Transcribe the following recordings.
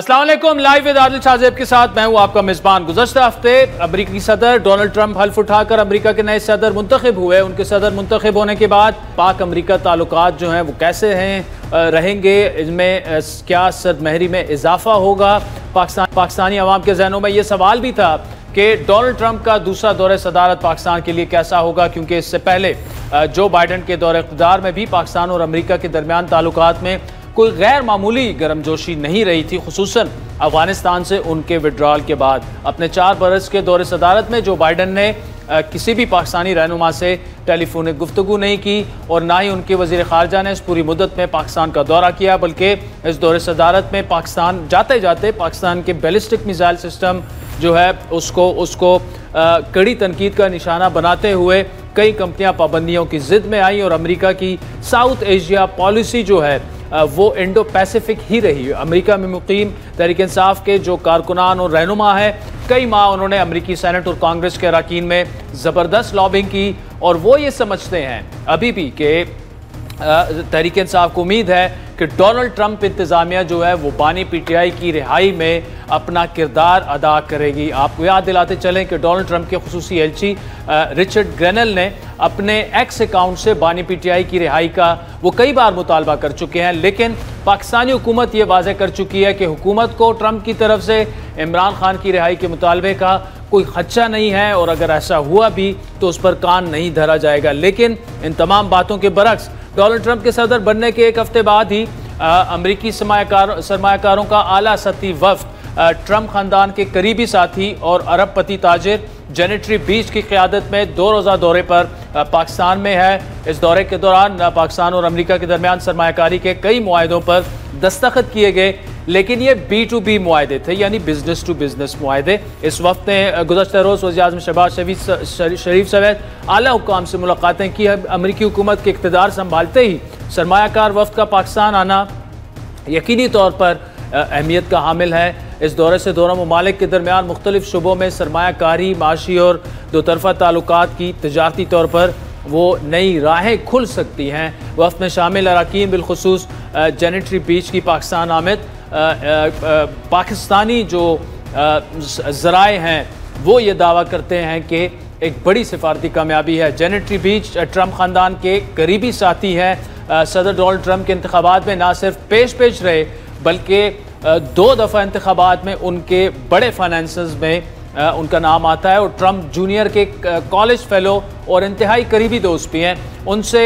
अस्सलाम वालेकुम, live with Adil Shahzeb के साथ मैं हूं आपका मेजबान। गुज़श्ता हफ्ते अमेरिकी सदर डोनाल्ड ट्रंप हल्फ उठाकर अमेरिका के नए सदर मुंतखब हुए। उनके सदर मुंतखब होने के बाद पाक अमेरिका ताल्लुकात जो हैं वो कैसे हैं रहेंगे, इनमें क्या सरमहरी में इजाफा होगा। पाकिस्तानी अवाम के जहनों में ये सवाल भी था कि डोनाल्ड ट्रंप का दूसरा दौरे सदारत पाकिस्तान के लिए कैसा होगा, क्योंकि इससे पहले जो बाइडन के दौरे इक़्तिदार में भी पाकिस्तान और अमेरिका के दरमियान ताल्लुकात में कोई गैर मामूली गर्मजोशी नहीं रही थी, खुसूसन अफगानिस्तान से उनके विड्रॉल के बाद। अपने 4 बरस के दौरे सदारत में जो बाइडन ने किसी भी पाकिस्तानी रहनुमा से टेलीफोनिक गुफ्तगू नहीं की और ना ही उनके वज़ीर ख़ारजा ने इस पूरी मुद्दत में पाकिस्तान का दौरा किया, बल्कि इस दौरे सदारत में पाकिस्तान जाते जाते पाकिस्तान के बैलिस्टिक मिसाइल सिस्टम जो है उसको कड़ी तनकीद का निशाना बनाते हुए कई कंपनियां पाबंदियों की ज़िद में आई और अमेरिका की साउथ एशिया पॉलिसी जो है वो इंडो पैसिफिक ही रही। अमेरिका में मुकीम तहरीक इंसाफ के जो कारकुनान और रहनुमा है, कई माह उन्होंने अमेरिकी सेनेट और कांग्रेस के अरकान में ज़बरदस्त लॉबिंग की और वो ये समझते हैं अभी भी कि तहरीक इंसाफ को उम्मीद है कि डोनाल्ड ट्रंप इंतज़ामिया जो है वो बानी PTI की रिहाई में अपना किरदार अदा करेगी। आपको याद दिलाते चलें कि डोनाल्ड ट्रंप के खसूसी एलची रिचर्ड ग्रेनल ने अपने एक्स अकाउंट से बानी PTI की रिहाई का वो कई बार मुतालबा कर चुके हैं, लेकिन पाकिस्तानी हुकूमत ये वाज़ेह कर चुकी है कि हुकूमत को ट्रंप की तरफ से इमरान खान की रिहाई के मुतालबे का कोई खदशा नहीं है और अगर ऐसा हुआ भी तो उस पर कान नहीं धरा जाएगा। लेकिन इन तमाम बातों के बरक्स डोनाल्ड ट्रंप के सदर बनने के 1 हफ्ते बाद ही अमेरिकी सरमायाकारों का आला सतही वफ्द ट्रंप खानदान के करीबी साथी और अरबपति ताजिर जेंट्री बीच की क़यादत में 2 रोज़ा दौरे पर पाकिस्तान में है। इस दौरे के दौरान पाकिस्तान और अमेरिका के दरमियान सरमायाकारी के कई मुआहदों पर दस्तखत किए गए, लेकिन ये B2B मुआहदे थे, यानी बिजनेस टू बिजनेस मुआहदे। इस वक्त ने गुज़श्ता रोज़ वज़ीर आज़म शहबाज शरीफ समेत आला हुक्काम से मुलाकातें की। अमेरिकी हुकूमत के इक़्तिदार संभालते ही सरमायाकार वफ्द का पाकिस्तान आना यकीनी तौर पर अहमियत का हामिल है। इस दौरे से दोनों ममालिक के दरमियान मुख्तलिफ शुबों में सरमायाकारी, माशी और दोतरफा ताल्लुकात की तजारती तौर पर वो नई राहें खुल सकती हैं। वफ्द में शामिल अरकान बिलखुसूस जेंट्री बीच की पाकिस्तान आमद पाकिस्तानी जो ज़राए हैं वो ये दावा करते हैं कि एक बड़ी सिफारती कामयाबी है। जेंट्री बीच ट्रंप ख़ानदान के करीबी साथी हैं। सदर डोनाल्ड ट्रंप के इंतखाबात में ना सिर्फ पेश रहे बल्कि 2 दफ़ा इंतखाबात में उनके बड़े फाइनेंसर्स में उनका नाम आता है और ट्रंप जूनियर के कॉलेज फेलो और इंतहाई करीबी दोस्त भी हैं। उनसे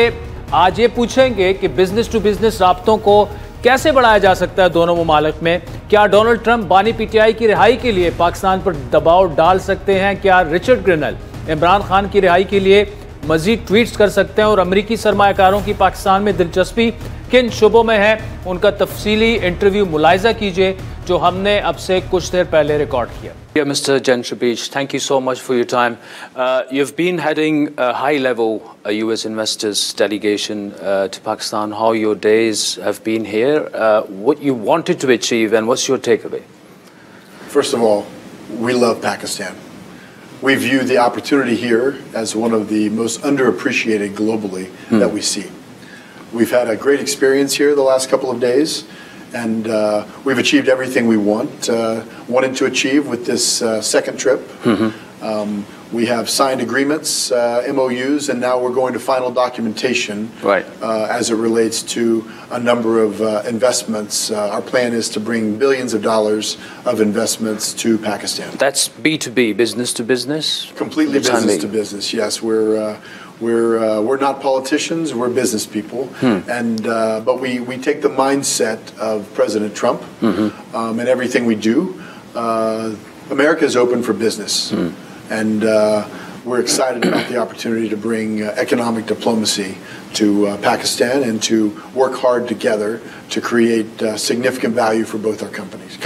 आज ये पूछेंगे कि बिजनेस टू बिजनेस राब्तों को कैसे बढ़ाया जा सकता है दोनों ममालिक में। क्या डोनाल्ड ट्रंप बानी PTI की रिहाई के लिए पाकिस्तान पर दबाव डाल सकते हैं? क्या रिचर्ड ग्रेनल इमरान खान की रिहाई के लिए मजीद ट्वीट्स कर सकते हैं? और अमेरिकी सरमायाकारों की पाकिस्तान में दिलचस्पी किन शुबों में है, उनका तफसीली इंटरव्यू मुलाहिजा कीजिए जो हमने अब से कुछ देर पहले रिकॉर्ड किया। Dear Mr. Gentry Beach, thank you so much for your time. You've been heading a high-level US investors delegation to Pakistan. How your days have been here, what you wanted to achieve, and what's your takeaway? First of all, we love Pakistan. We view the opportunity here as one of the most underappreciated globally that we see. We've had a great experience here the last couple of days, and we've achieved everything we wanted to achieve with this second trip. We have signed agreements, MOUs, and now we're going to final documentation as it relates to a number of investments. Our plan is to bring billions of dollars of investments to Pakistan. That's B2B, business to business? Completely business to business, yes. We're not politicians, we're business people. And but we take the mindset of President Trump and everything we do. America is open for business. And we're excited about the opportunity to bring economic diplomacy to Pakistan and to work hard together to create significant value for both our countries.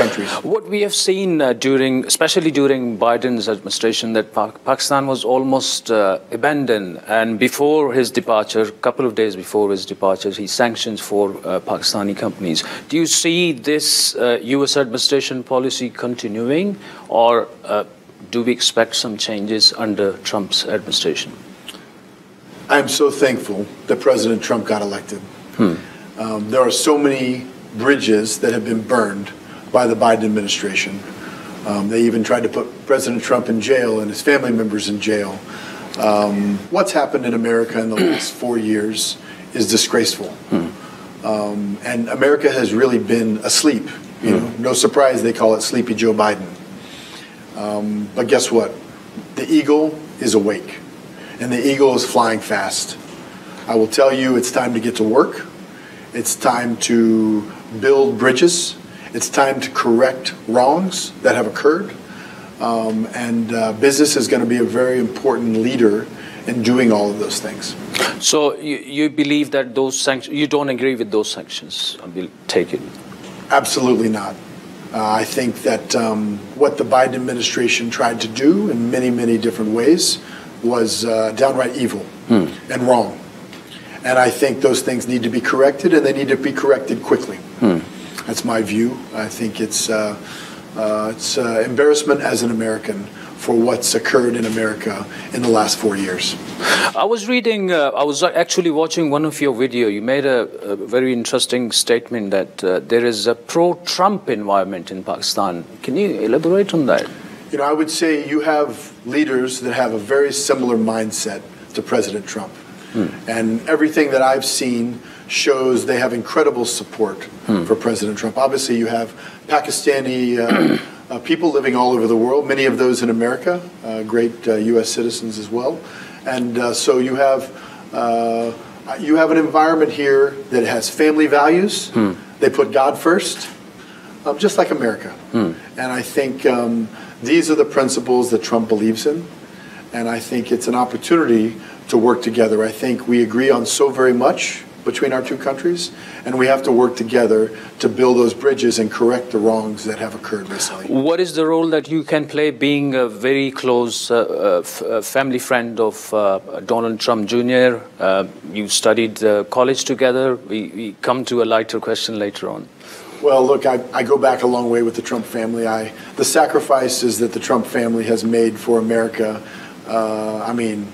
What we have seen especially during Biden's administration, that Pakistan was almost abandoned, and before his departure, a couple of days before his departure, he sanctions for Pakistani companies. Do you see this US administration policy continuing, or do we expect some changes under Trump's administration? I am so thankful that President Trump got elected. There are so many bridges that have been burned by the Biden administration. They even tried to put President Trump in jail and his family members in jail. What's happened in America in the last 4 years is disgraceful. And America has really been asleep. You know, no surprise they call it Sleepy Joe Biden. But guess what? The eagle is awake, and the eagle is flying fast. I will tell you, it's time to get to work. It's time to build bridges. It's time to correct wrongs that have occurred. And business is going to be a very important leader in doing all of those things. So you believe that those sanctions, you don't agree with those sanctions, I will take it? Absolutely not. I think that what the Biden administration tried to do in many, many different ways was downright evil and wrong. And I think those things need to be corrected, and they need to be corrected quickly. That's my view. I think it's embarrassment as an American for what's occurred in America in the last 4 years. I was reading, I was actually watching one of your videos. You made a very interesting statement that there is a pro-Trump environment in Pakistan. Can you elaborate on that? You know, I would say you have leaders that have a very similar mindset to President Trump. And everything that I've seen shows they have incredible support for President Trump. Obviously, you have Pakistani people living all over the world, many of those in America, great U.S. citizens as well. And so you have an environment here that has family values. They put God first, just like America. And I think these are the principles that Trump believes in. And I think it's an opportunity to work together. I think we agree on so very much between our two countries, and we have to work together to build those bridges and correct the wrongs that have occurred recently. What is the role that you can play being a very close family friend of Donald Trump Jr.? You studied college together. We come to a lighter question later on. Well, look, I go back a long way with the Trump family. The sacrifices that the Trump family has made for America, I mean,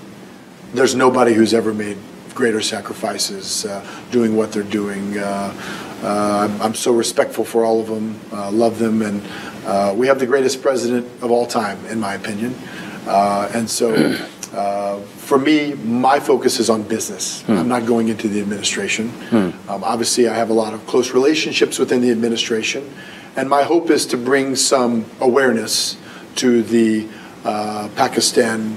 there's nobody who's ever made greater sacrifices doing what they're doing. I'm so respectful for all of them, love them, and we have the greatest president of all time, in my opinion. And so for me, my focus is on business. I'm not going into the administration. Obviously, I have a lot of close relationships within the administration, and my hope is to bring some awareness to the Pakistan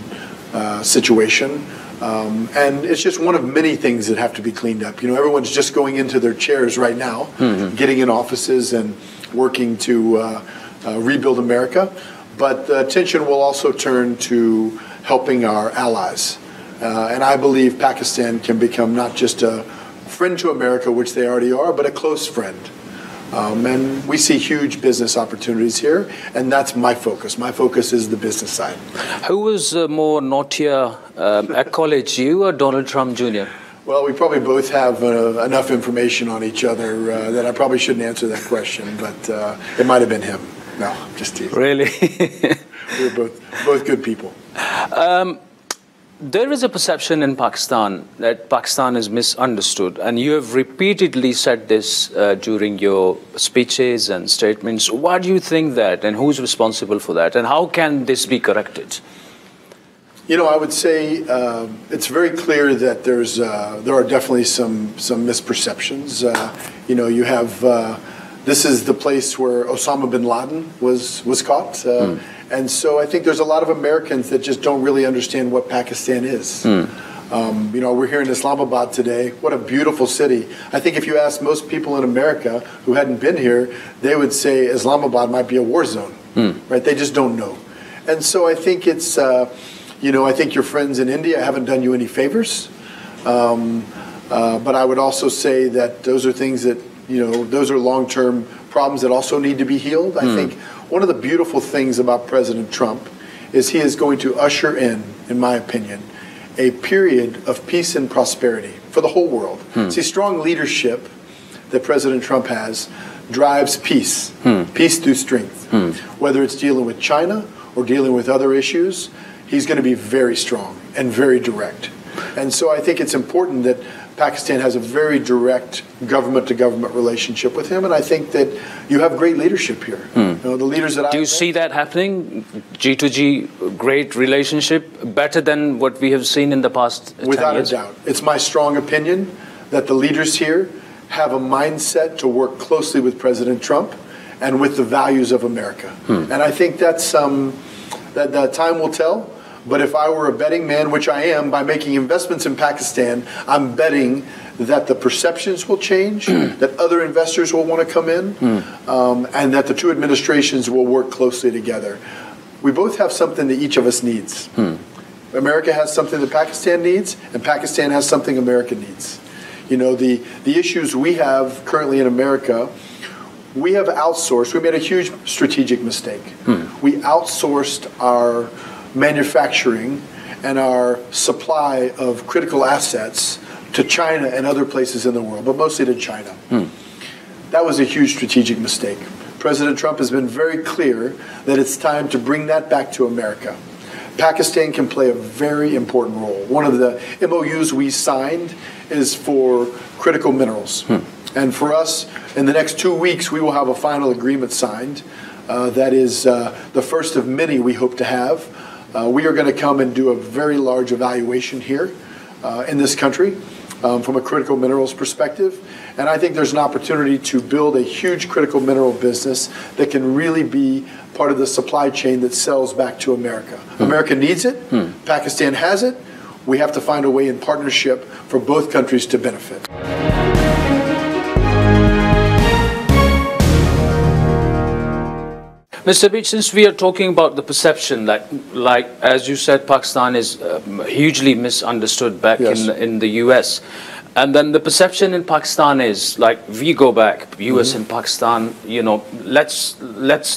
situation. And it's just one of many things that have to be cleaned up. You know, everyone's just going into their chairs right now, getting in offices and working to rebuild America. But the attention will also turn to helping our allies. And I believe Pakistan can become not just a friend to America, which they already are, but a close friend. And we see huge business opportunities here, and that's my focus. My focus is the business side. Who was more naughtier at college, you or Donald Trump Jr.? Well, we probably both have enough information on each other that I probably shouldn't answer that question, but it might have been him. No, I'm just teasing. Really? We're both good people. There is a perception in Pakistan that Pakistan is misunderstood, and you have repeatedly said this during your speeches and statements. Why do you think that, and who's responsible for that, and how can this be corrected? You know, I would say it's very clear that there are definitely some misperceptions. You know, you have this is the place where Osama bin Laden was caught. And so I think there's a lot of Americans that just don't really understand what Pakistan is. You know, we're here in Islamabad today. What a beautiful city. I think if you ask most people in America who hadn't been here, they would say Islamabad might be a war zone, right? They just don't know. And so I think it's, you know, I think your friends in India haven't done you any favors. But I would also say that those are things that, you know, those are long-term problems that also need to be healed. I think one of the beautiful things about President Trump is he is going to usher in my opinion, a period of peace and prosperity for the whole world. See, strong leadership that President Trump has drives peace, peace through strength. Whether it's dealing with China or dealing with other issues, he's going to be very strong and very direct. And so I think it's important that Pakistan has a very direct government-to-government relationship with him, and I think that you have great leadership here. You know, the leaders that Do you see that happening? G2G, great relationship, better than what we have seen in the past 10 years? Without a doubt. It's my strong opinion that the leaders here have a mindset to work closely with President Trump and with the values of America. And I think that's that time will tell. But if I were a betting man, which I am, by making investments in Pakistan, I'm betting that the perceptions will change, that other investors will want to come in, and that the two administrations will work closely together. We both have something that each of us needs. America has something that Pakistan needs, and Pakistan has something America needs. You know, the issues we have currently in America, we have outsourced. We made a huge strategic mistake. We outsourced our manufacturing and our supply of critical assets to China and other places in the world, but mostly to China. That was a huge strategic mistake. President Trump has been very clear that it's time to bring that back to America. Pakistan can play a very important role. One of the MOUs we signed is for critical minerals. And for us, in the next 2 weeks, we will have a final agreement signed. That is the first of many we hope to have. We are going to come and do a very large evaluation here in this country from a critical minerals perspective. And I think there's an opportunity to build a huge critical mineral business that can really be part of the supply chain that sells back to America. America needs it. Pakistan has it. We have to find a way in partnership for both countries to benefit. Mr. Beach, since we are talking about the perception, like as you said, Pakistan is hugely misunderstood back in the US. And then the perception in Pakistan is, like, we go back, US and Pakistan, you know, let's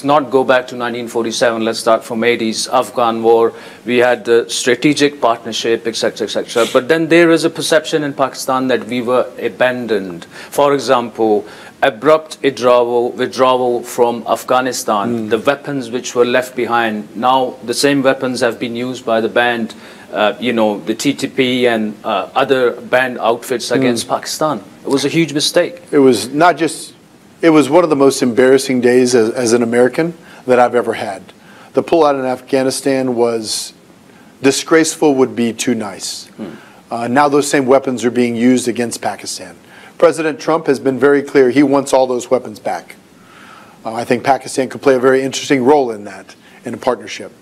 not go back to 1947, let's start from 80s, Afghan war, we had the strategic partnership, etc., etc. But then there is a perception in Pakistan that we were abandoned. For example, abrupt withdrawal from Afghanistan, the weapons which were left behind, now the same weapons have been used by the band, you know, the TTP and other band outfits against Pakistan. It was a huge mistake. It was not just, it was one of the most embarrassing days as an American that I've ever had. The pullout in Afghanistan was disgraceful, would be too nice. Now those same weapons are being used against Pakistan. President Trump has been very clear he wants all those weapons back. I think Pakistan could play a very interesting role in that, in a partnership.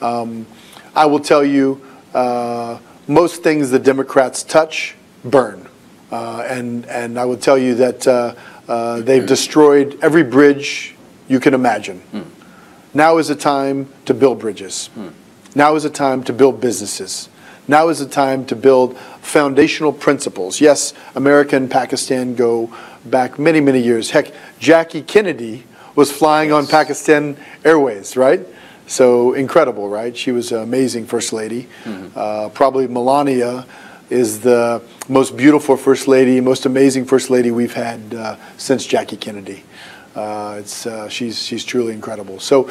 I will tell you, most things the Democrats touch burn. And I will tell you that they've destroyed every bridge you can imagine. Now is the time to build bridges. Now is the time to build businesses. Now is the time to build foundational principles. Yes, America and Pakistan go back many, many years. Heck, Jackie Kennedy was flying on Pakistan Airways, right? So incredible, right? She was an amazing First Lady. Probably Melania is the most beautiful First Lady, most amazing First Lady we've had since Jackie Kennedy. She's truly incredible. So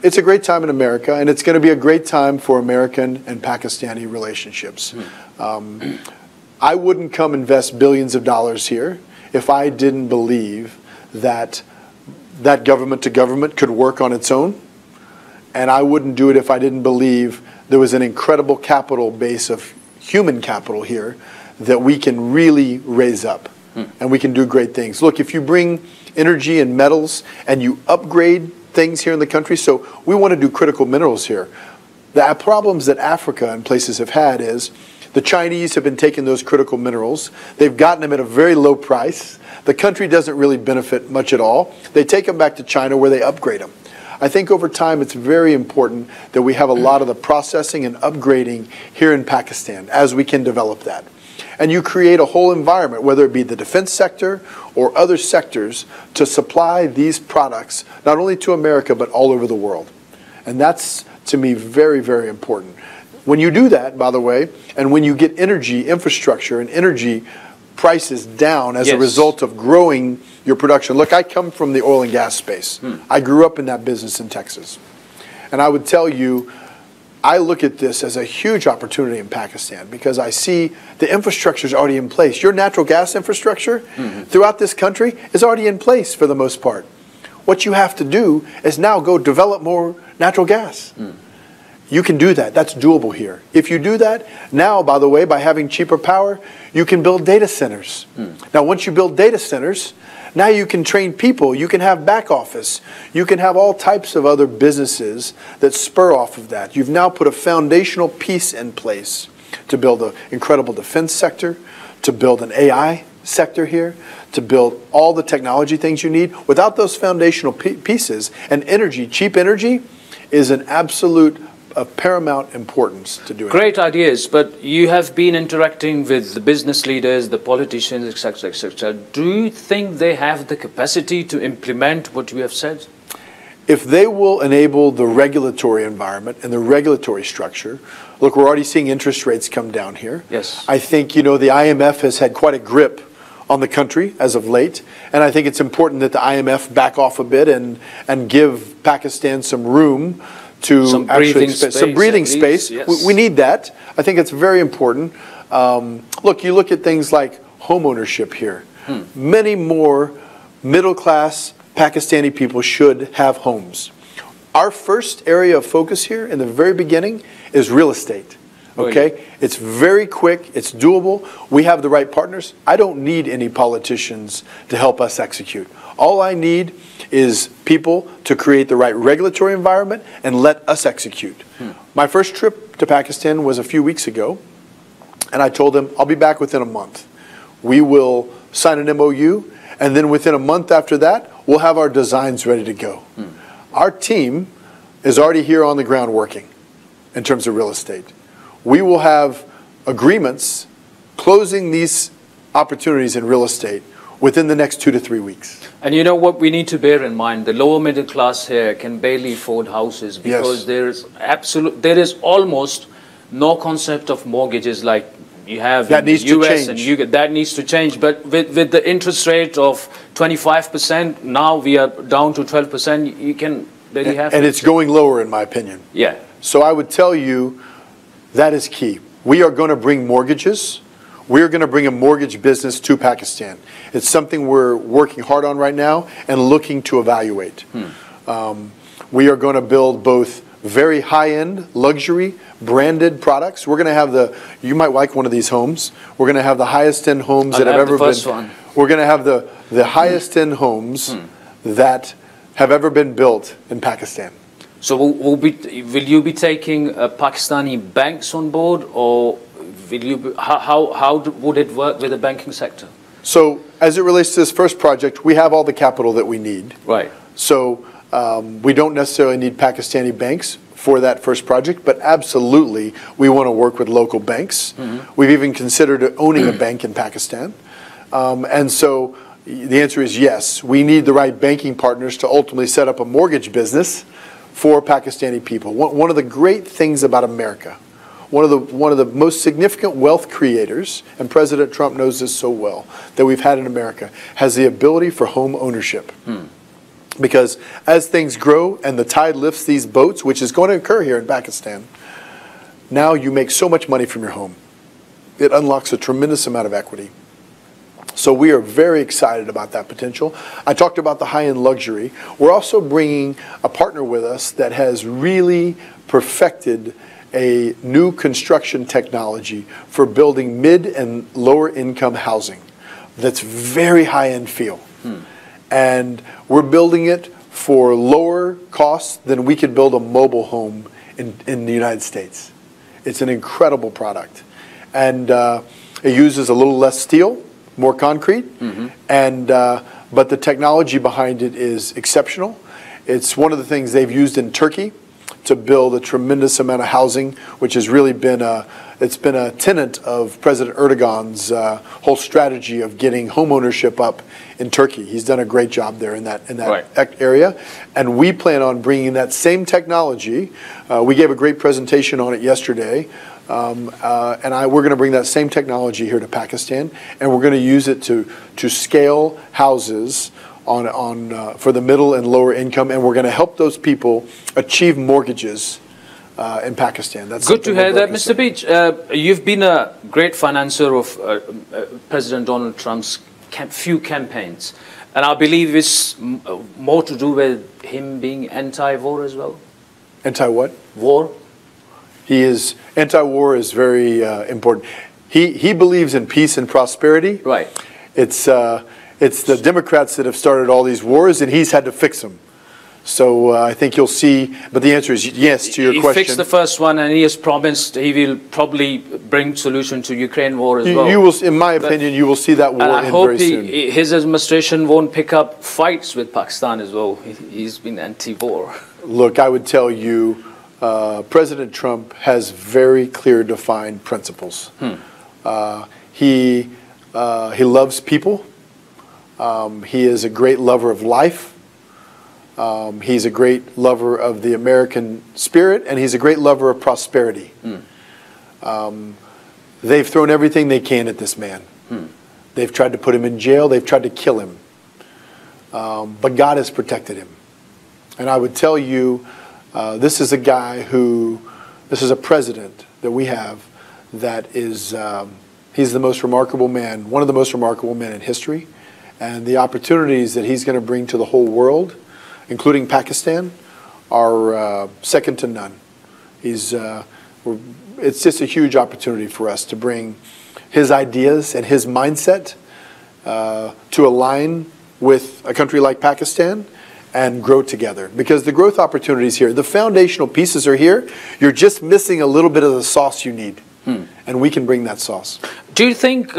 it's a great time in America, and it's going to be a great time for American and Pakistani relationships. I wouldn't come invest billions of dollars here if I didn't believe that government to government could work on its own, and I wouldn't do it if I didn't believe there was an incredible capital base of human capital here that we can really raise up, and we can do great things. Look, if you bring energy and metals and you upgrade things here in the country, so we want to do critical minerals here. The problems that Africa and places have had is the Chinese have been taking those critical minerals. They've gotten them at a very low price. The country doesn't really benefit much at all. They take them back to China where they upgrade them. I think over time it's very important that we have a lot of the processing and upgrading here in Pakistan as we can develop that. And you create a whole environment, whether it be the defense sector or other sectors, to supply these products not only to America but all over the world. And that's, to me, very, very important. When you do that, by the way, and when you get energy infrastructure and energy prices down as a result of growing your production. Look, I come from the oil and gas space. I grew up in that business in Texas. And I would tell you, I look at this as a huge opportunity in Pakistan because I see the infrastructure is already in place. Your natural gas infrastructure throughout this country is already in place for the most part. What you have to do is now go develop more natural gas. You can do that. That's doable here. If you do that, now, by the way, by having cheaper power, you can build data centers. Now, once you build data centers, now you can train people, you can have back office, you can have all types of other businesses that spur off of that. You've now put a foundational piece in place to build an incredible defense sector, to build an AI sector here, to build all the technology things you need. Without those foundational pieces, and energy, cheap energy, is an absolute of paramount importance to doing. Great ideas, but you have been interacting with the business leaders, the politicians, etc., etc. Do you think they have the capacity to implement what you have said? If they will enable the regulatory environment and the regulatory structure, look, we're already seeing interest rates come down here. Yes. I think, you know, the IMF has had quite a grip on the country as of late, and I think it's important that the IMF back off a bit and give Pakistan some room to some breathing space. Yes. We need that. I think it's very important. Look, you look at things like home ownership here. Many more middle-class Pakistani people should have homes. Our first area of focus here in the very beginning is real estate. Okay? It's very quick. It's doable. We have the right partners. I don't need any politicians to help us execute. All I need is people to create the right regulatory environment and let us execute. My first trip to Pakistan was a few weeks ago, and I told them, I'll be back within a month. We will sign an MOU, and then within a month after that, we'll have our designs ready to go. Our team is already here on the ground working in terms of real estate. We will have agreements closing these opportunities in real estate within the next 2 to 3 weeks. And you know what we need to bear in mind? The lower middle class here can barely afford houses because there is almost no concept of mortgages like you have in the US and UK. That needs to change. But with the interest rate of 25%, now we are down to 12%. You can barely have. And it's going lower, in my opinion. Yeah. So I would tell you that is key. We are going to bring mortgages. We're going to bring a mortgage business to Pakistan. It's something we're working hard on right now and looking to evaluate. We are going to build both very high-end, luxury, branded products. We're going to have you might like one of these homes. We're going to have the highest-end homes that have ever been. We're going to have the highest-end homes that have ever been built in Pakistan. So will you be taking Pakistani banks on board, or how would it work with the banking sector? So as it relates to this first project, we have all the capital that we need. Right. So we don't necessarily need Pakistani banks for that first project, but absolutely we want to work with local banks. We've even considered owning a bank in Pakistan. And so the answer is yes. We need the right banking partners to ultimately set up a mortgage business for Pakistani people. One of the great things about America, one of the most significant wealth creators, and President Trump knows this so well, that we've had in America, has the ability for home ownership. Because as things grow and the tide lifts these boats, which is going to occur here in Pakistan, now you make so much money from your home. It unlocks a tremendous amount of equity. So we are very excited about that potential. I talked about the high-end luxury. We're also bringing a partner with us that has really perfected a new construction technology for building mid and lower income housing that's very high-end feel. And we're building it for lower costs than we could build a mobile home in the United States. It's an incredible product. And it uses a little less steel, more concrete, but the technology behind it is exceptional. It's one of the things they've used in Turkey to build a tremendous amount of housing, which has really been it's been a tenet of President Erdogan's whole strategy of getting home ownership up in Turkey. He's done a great job there in that area, and we plan on bringing that same technology. We gave a great presentation on it yesterday. We're going to bring that same technology here to Pakistan, and we're going to use it to scale houses for the middle and lower income, and we're going to help those people achieve mortgages in Pakistan. That's good to hear that, to Mr. Beach. You've been a great financier of President Donald Trump's few campaigns, and I believe it's more to do with him being anti-war as well. Anti-what? War. He is anti-war is very important. He believes in peace and prosperity. Right. It's the Democrats that have started all these wars, and he's had to fix them. So I think you'll see. But the answer is yes to your question. He fixed the first one, and he has promised he will probably bring solution to Ukraine war as well. You will, in my opinion, you will see that war end very soon. I hope his administration won't pick up fights with Pakistan as well. He's been anti-war. Look, I would tell you, President Trump has very clear, defined principles. He loves people. He is a great lover of life. He's a great lover of the American spirit, and he's a great lover of prosperity. They've thrown everything they can at this man. They've tried to put him in jail. They've tried to kill him. But God has protected him. And I would tell you, this is a guy who, this is a president that we have that is, he's the most remarkable man, one of the most remarkable men in history. And the opportunities that he's going to bring to the whole world, including Pakistan, are second to none. It's just a huge opportunity for us to bring his ideas and his mindset to align with a country like Pakistan and grow together. Because the growth opportunities here, the foundational pieces are here. You're just missing a little bit of the sauce you need. And we can bring that sauce. Do you think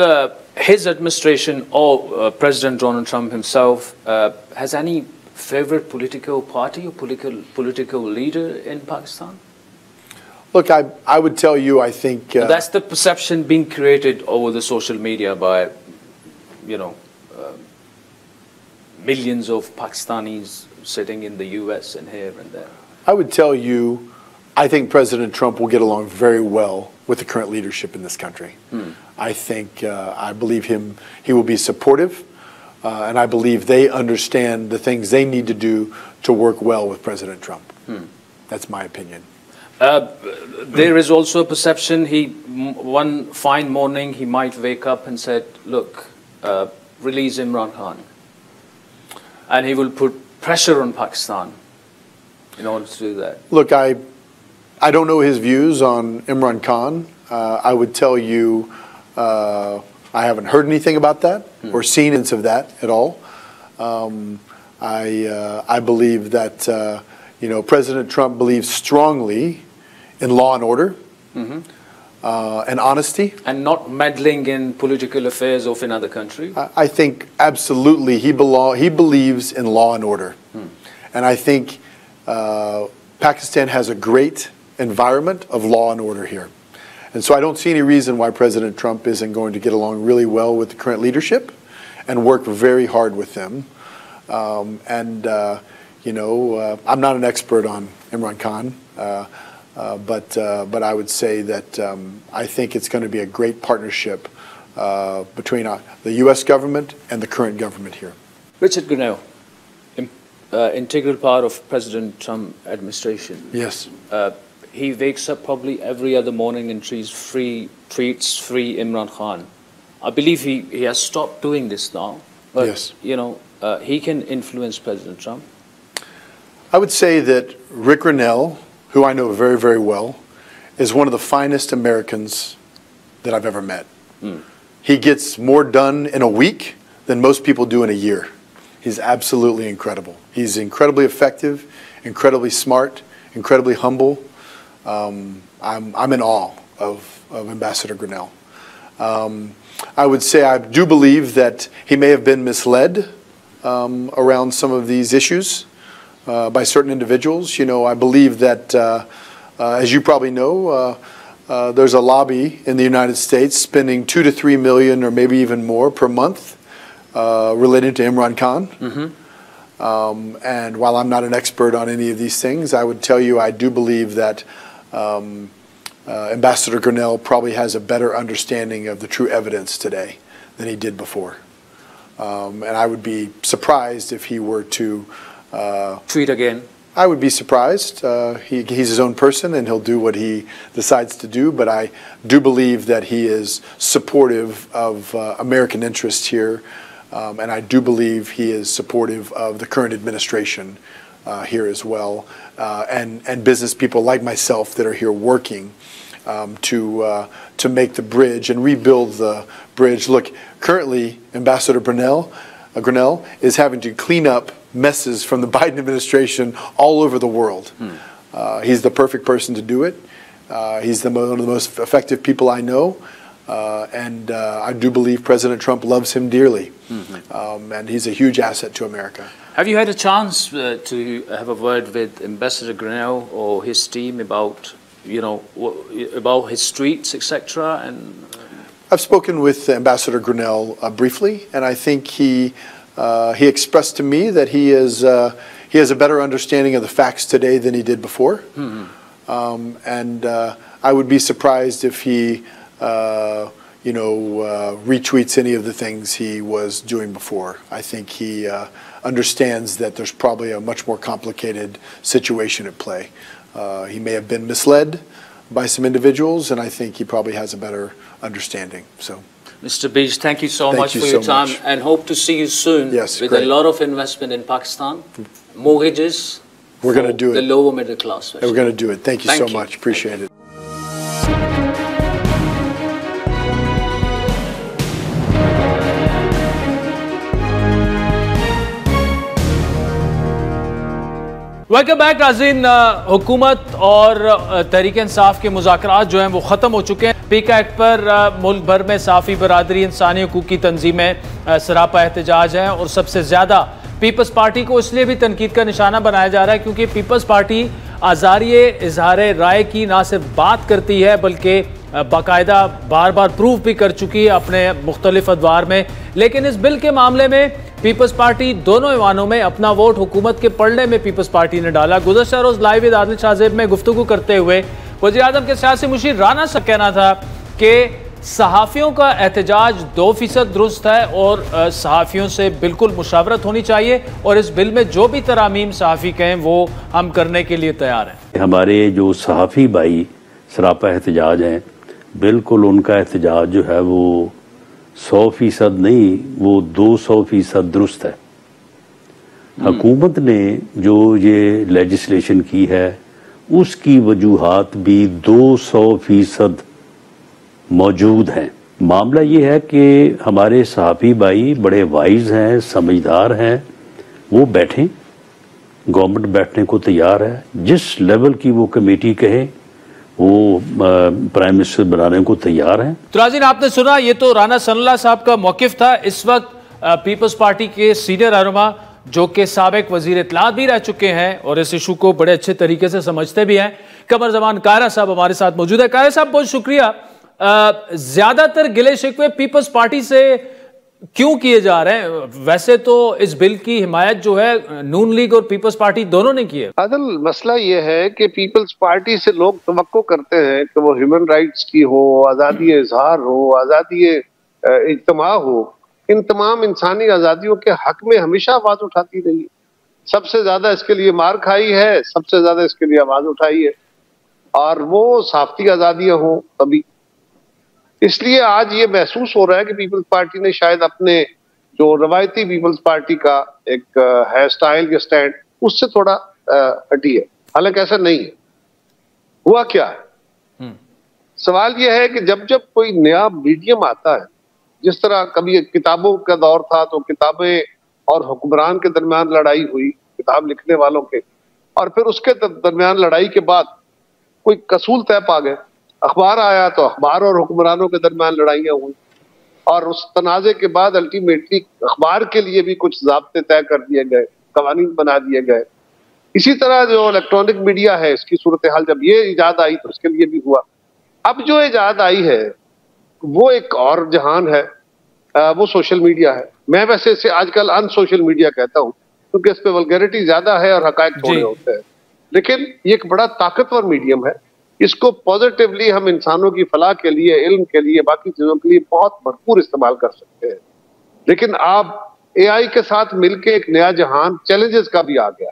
his administration or President Donald Trump himself has any favorite political party or political leader in Pakistan? Look, I would tell you, I think... that's the perception being created over the social media by, millions of Pakistanis sitting in the US and here and there. I would tell you, I think President Trump will get along very well with the current leadership in this country. I think, I believe he will be supportive, and I believe they understand the things they need to do to work well with President Trump. That's my opinion. There is also a perception one fine morning he might wake up and said, look, release Imran Khan. And he will put pressure on Pakistan in order to do that. Look, I don't know his views on Imran Khan. I would tell you I haven't heard anything about that or seen hints of that at all. I believe that President Trump believes strongly in law and order and honesty. And not meddling in political affairs of another country? I think absolutely he believes in law and order. And I think Pakistan has a great environment of law and order here. And so I don't see any reason why President Trump isn't going to get along really well with the current leadership and work very hard with them. I'm not an expert on Imran Khan, but I would say that I think it's going to be a great partnership between the U.S. government and the current government here. Richard Grenell, integral part of President Trump administration. Yes. He wakes up probably every other morning and tweets free Imran Khan. I believe he has stopped doing this now. But, yes. He can influence President Trump. I would say that Rick Grenell, who I know very, very well, is one of the finest Americans that I've ever met. He gets more done in a week than most people do in a year. He's absolutely incredible. He's incredibly effective, incredibly smart, incredibly humble. I'm in awe of Ambassador Grenell. I would say I do believe that he may have been misled around some of these issues by certain individuals. I believe that, as you probably know, there's a lobby in the United States spending $2 to $3 million or maybe even more per month related to Imran Khan. And while I'm not an expert on any of these things, I would tell you I do believe that Ambassador Grenell probably has a better understanding of the true evidence today than he did before. And I would be surprised if he were to tweet again. I would be surprised. He's his own person, and he'll do what he decides to do. But I do believe that he is supportive of American interests here, and I do believe he is supportive of the current administration here as well, and business people like myself that are here working to make the bridge and rebuild the bridge. Look, currently, Ambassador Grinnell is having to clean up messes from the Biden administration all over the world. He's the perfect person to do it. He's one of the most effective people I know, and I do believe President Trump loves him dearly, and he's a huge asset to America. Have you had a chance to have a word with Ambassador Grinnell or his team about, about his streets, etc.? And I've spoken with Ambassador Grinnell briefly, and I think he expressed to me that he has a better understanding of the facts today than he did before, and I would be surprised if he retweets any of the things he was doing before. I think he understands that there's probably a much more complicated situation at play. He may have been misled by some individuals, and I think he probably has a better understanding. So, Mr. Beach, thank you so much for your time, and hope to see you soon with a lot of investment in Pakistan, mortgages. We're going to do it. The lower middle class. We're going to do it. Thank you so much. Appreciate it. Welcome back नाज़रीन। हुकूमत और तहरीक इंसाफ के मुज़ाकरात जो हैं वो ख़त्म हो चुके हैं। पीका एक्ट पर मुल्क भर में साफ़ी बरादरी इंसानी हकूक़ की तंजीमें सरापा एहतजाज हैं, और सबसे ज़्यादा पीपल्स पार्टी को इसलिए भी तनकीद का निशाना बनाया जा रहा है क्योंकि पीपल्स पार्टी आज़ारिये इजहार राय की ना सिर्फ बात करती है बल्कि बाकायदा बार बार प्रूव भी कर चुकी है अपने मुख्तलिफ अदवार में। लेकिन इस बिल के मामले में पीपल्स पार्टी दोनों ऐवानों में अपना वोट हुकूमत के पलड़े में पीपल्स पार्टी ने डाला। गुज़श्ता रोज़ लाइव विद आदिल शाहज़ेब में गुफ्तगू करते हुए वज़ीर आज़म के सियासी मुशीर राना सा कहना था कि सहाफ़ियों का एहतजाज 2% दुरुस्त है और सहाफ़ियों से बिल्कुल मुशावरत होनी चाहिए, और इस बिल में जो भी तरामीम सहाफ़ी कहें वो हम करने के लिए तैयार हैं। हमारे जो सहाफ़ी भाई सरापा एहतजाज हैं, बिल्कुल उनका एहतजाज जो है वो 100% नहीं, वो 200% दुरुस्त है। हुकूमत ने जो ये लेजिस्लेशन की है उसकी वजूहात भी 200% मौजूद हैं। मामला ये है कि हमारे सहाफ़ी भाई बड़े वाइज हैं, समझदार हैं, वो बैठें, गवर्नमेंट बैठने को तैयार है। जिस लेवल की वो कमेटी कहे वो प्राइम मिनिस्टर बनाने को तैयार हैं। तो नाज़रीन, आपने सुना, ये तो राना सनल्लाह साहब का मौक़िफ़ था। इस वक्त पीपल्स पार्टी के सीनियर रहनुमा जो कि साबिक वज़ीर इत्तलात भी रह चुके हैं और इस इशू को बड़े अच्छे तरीके से समझते भी हैं, कमर ज़मान कायरा साहब हमारे साथ मौजूद है। कायरा साहब, बहुत शुक्रिया। ज़्यादातर गिले शिकवे पीपल्स पार्टी से क्यों किए जा रहे हैं? वैसे तो इस बिल की हिमायत जो है नून लीग और पीपल्स पार्टी दोनों ने की है। अदल, मसला ये है कि पीपल्स पार्टी से लोग तवक्को करते हैं कि वो ह्यूमन राइट्स की हो, आज़ादी इजहार हो, आज़ादी इज्तिमा हो, इन तमाम इंसानी आज़ादियों के हक में हमेशा आवाज़ उठाती रही है। सबसे ज़्यादा इसके लिए मार खाई है, सबसे ज़्यादा इसके लिए आवाज़ उठाई है, और वो साफ्ती आज़ादियाँ हों तभी। इसलिए आज ये महसूस हो रहा है कि पीपल्स पार्टी ने शायद अपने जो रवायती पीपल्स पार्टी का एक है स्टाइल या स्टैंड, उससे थोड़ा हटी है। हालांकि ऐसा नहीं है। हुआ क्या है? सवाल ये है कि जब जब कोई नया मीडियम आता है, जिस तरह कभी किताबों का दौर था तो किताबें और हुक्मरान के दरमियान लड़ाई हुई, किताब लिखने वालों के, और फिर उसके दरमियान लड़ाई के बाद कोई कसूल तय पा गए। अखबार आया तो अखबार और हुक्मरानों के दरमियान लड़ाइयाँ हुई, और उस तनाज़े के बाद अल्टीमेटली अखबार के लिए भी कुछ ज़ाब्ते तय कर दिए गए, कवानीन बना दिए गए। इसी तरह जो इलेक्ट्रॉनिक मीडिया है, इसकी सूरत हाल जब ये इजाद आई तो उसके लिए भी हुआ। अब जो इजाद आई है वो एक और जहान है, वो सोशल मीडिया है। मैं वैसे इसे आजकल अनसोशल मीडिया कहता हूँ क्योंकि इस पे वल्गैरिटी ज्यादा है और हकायक थोड़े होते हैं, लेकिन ये एक बड़ा ताकतवर मीडियम है। इसको पॉजिटिवली हम इंसानों की फलाह के लिए, इल्म के लिए, बाकी चीजों के लिए बहुत भरपूर इस्तेमाल कर सकते हैं। लेकिन आप एआई के साथ मिलके एक नया जहान चैलेंजेस का भी आ गया।